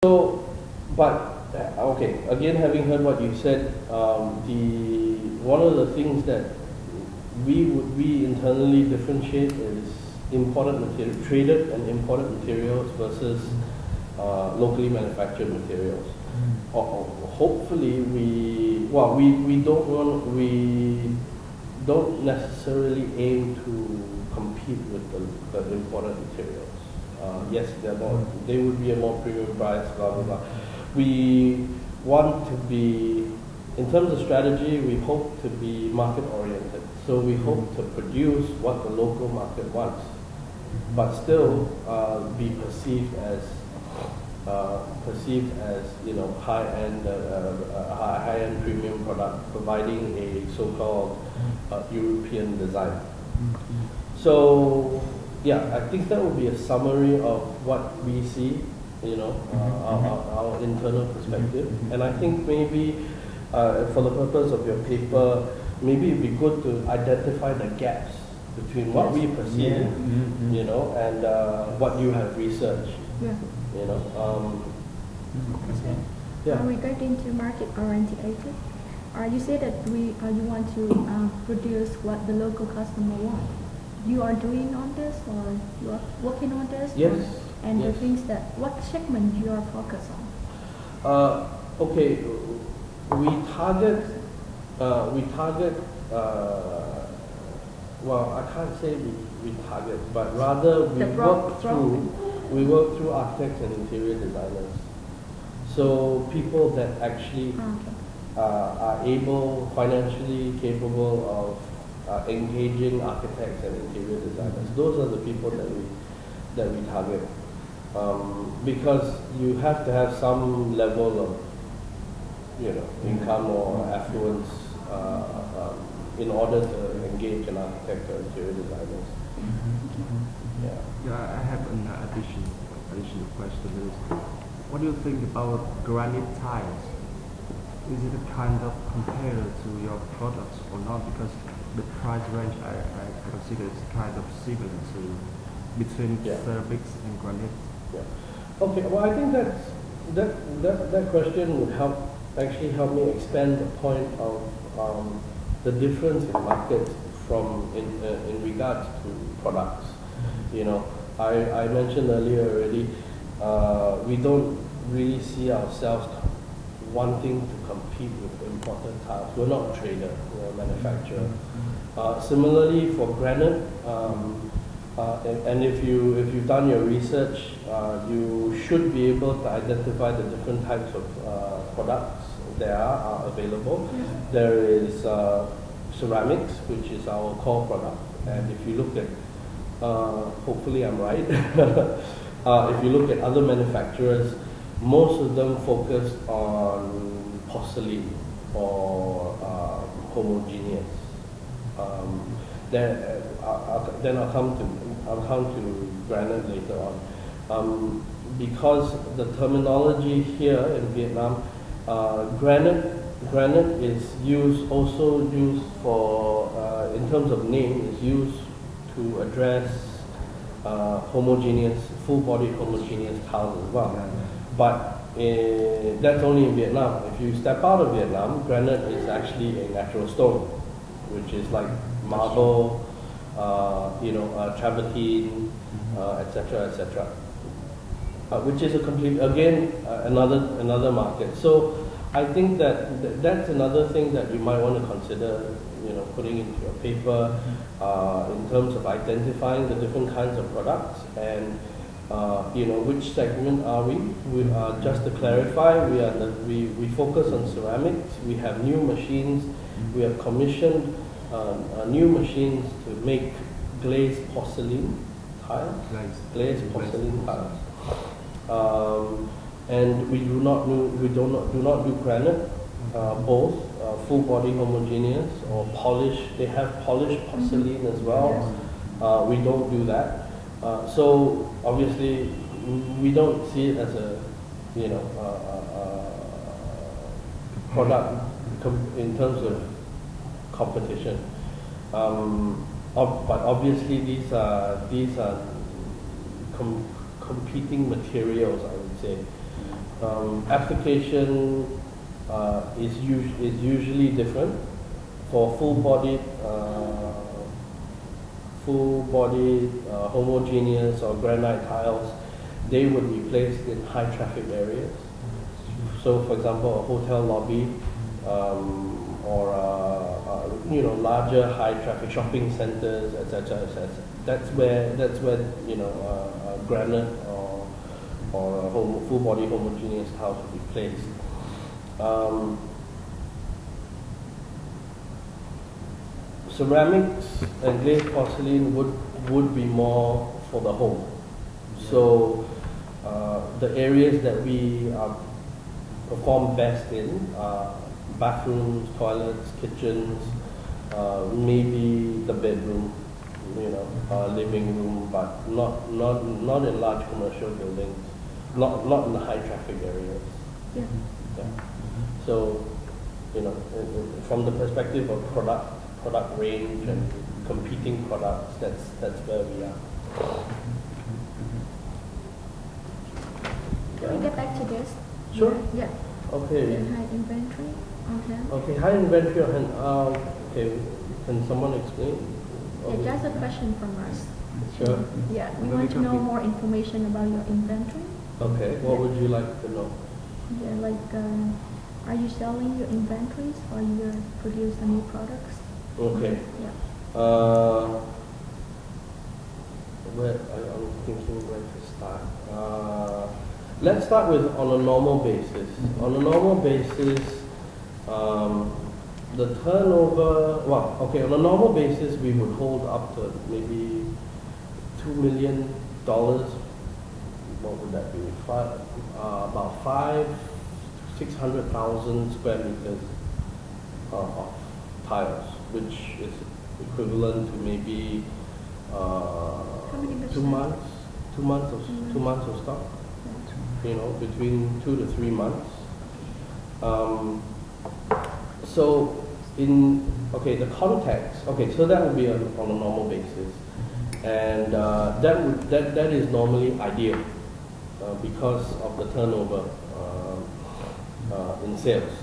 So, but okay. Again, having heard what you said, one of the things that we internally differentiate is imported material, traded and imported materials versus locally manufactured materials. Hopefully, we don't necessarily aim to compete with the imported materials. Yes, they would be a more premium price, blah blah blah. We want to be, in terms of strategy, we hope to be market oriented. So we hope to produce what the local market wants, but still be perceived as high end premium product, providing a so-called European design. So yeah, I think that would be a summary of what we see, our internal perspective. And I think maybe for the purpose of your paper, maybe it'd be good to identify the gaps between what we perceive, and what you have researched. Regarding to market oriented, you say that you want to produce what the local customer wants. You are doing on this, or you are working on this? Yes. And the things that, what segment you are focused on? Okay, we target, well, I can't say we target, but rather we work through architects and interior designers. So people that actually are financially capable of engaging architects and interior designers. Those are the people that we target, because you have to have some level of income or affluence in order to engage an architect or interior designers. Yeah, I have an additional question. What do you think about granite tiles? Is it a kind of compared to your products or not? Because the price range I consider is kind of similar to between ceramics and granite. Yeah. Okay. Well, I think that question would actually help me expand the point of the difference in markets in regards to products. I mentioned earlier already. We don't really see ourselves wanting to compete with imported tiles. We're not a trader, we're a manufacturer. Similarly for granite, and if you've done your research, you should be able to identify the different types of products there are available. There is ceramics, which is our core product, and if you look at, hopefully I'm right, if you look at other manufacturers, most of them focus on porcelain or homogeneous. Then I'll come to granite later on, because the terminology here in Vietnam, granite is also used for, in terms of name, is used to address homogeneous, full body homogeneous tiles as well. But that's only in Vietnam. If you step out of Vietnam, granite is actually a natural stone, which is like marble, travertine, etc., which is another market. So I think that's another thing that you might want to consider, putting into your paper, in terms of identifying the different kinds of products and which segment are we? Just to clarify, we focus on ceramics. We have new machines. We have commissioned new machines to make glazed porcelain tiles. Glazed porcelain tiles. And we do not do granite. Both full body homogeneous or polished. They have polished porcelain as well. We don't do that. So obviously, we don't see it as a product in terms of competition. But obviously, these are competing materials, I would say. application is usually different. For full-bodied homogeneous or granite tiles, they would be placed in high traffic areas. So, for example, a hotel lobby or larger high traffic shopping centers, etc., etc. That's where granite or full body homogeneous tiles would be placed. Ceramics and glazed porcelain would be more for the home. So the areas that we perform best in are bathrooms, toilets, kitchens, maybe the bedroom, living room, but not in large commercial buildings, not in the high traffic areas. Yeah. Yeah. So, from the perspective of product range and competing products, that's where we are. Can we get back to this? Sure. Yeah. Okay. High inventory on hand. Okay, high inventory on hand. Okay, can someone explain? Yeah, just a question from us. Sure. Yeah, we want to know more information about your inventory. Okay, what would you like to know? Yeah, like, are you selling your inventories or you're producing new products? Okay. Yeah. I'm thinking where to start. Let's start with on a normal basis. On a normal basis, the turnover, on a normal basis, we would hold up to maybe $2 million. What would that be? About 600,000 square meters of tiles, which is equivalent to maybe How many 2 months, 2 months of 2 months of stock. Between 2 to 3 months. So the context. Okay, so that would be on a normal basis, and that is normally ideal because of the turnover in sales.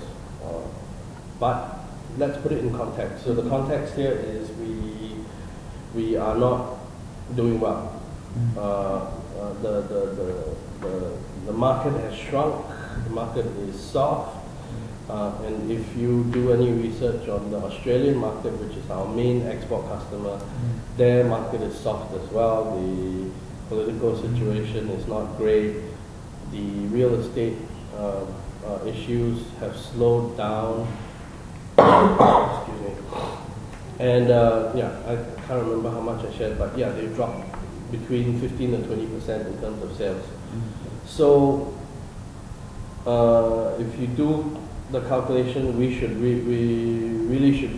But let's put it in context. So the context here is we are not doing well. The market has shrunk. The market is soft. And if you do any research on the Australian market, which is our main export customer, their market is soft as well. The political situation is not great. The real estate issues have slowed down. Excuse me. And I can't remember how much I shared, but yeah, they've dropped between 15 and 20% in terms of sales. So if you do the calculation, we really should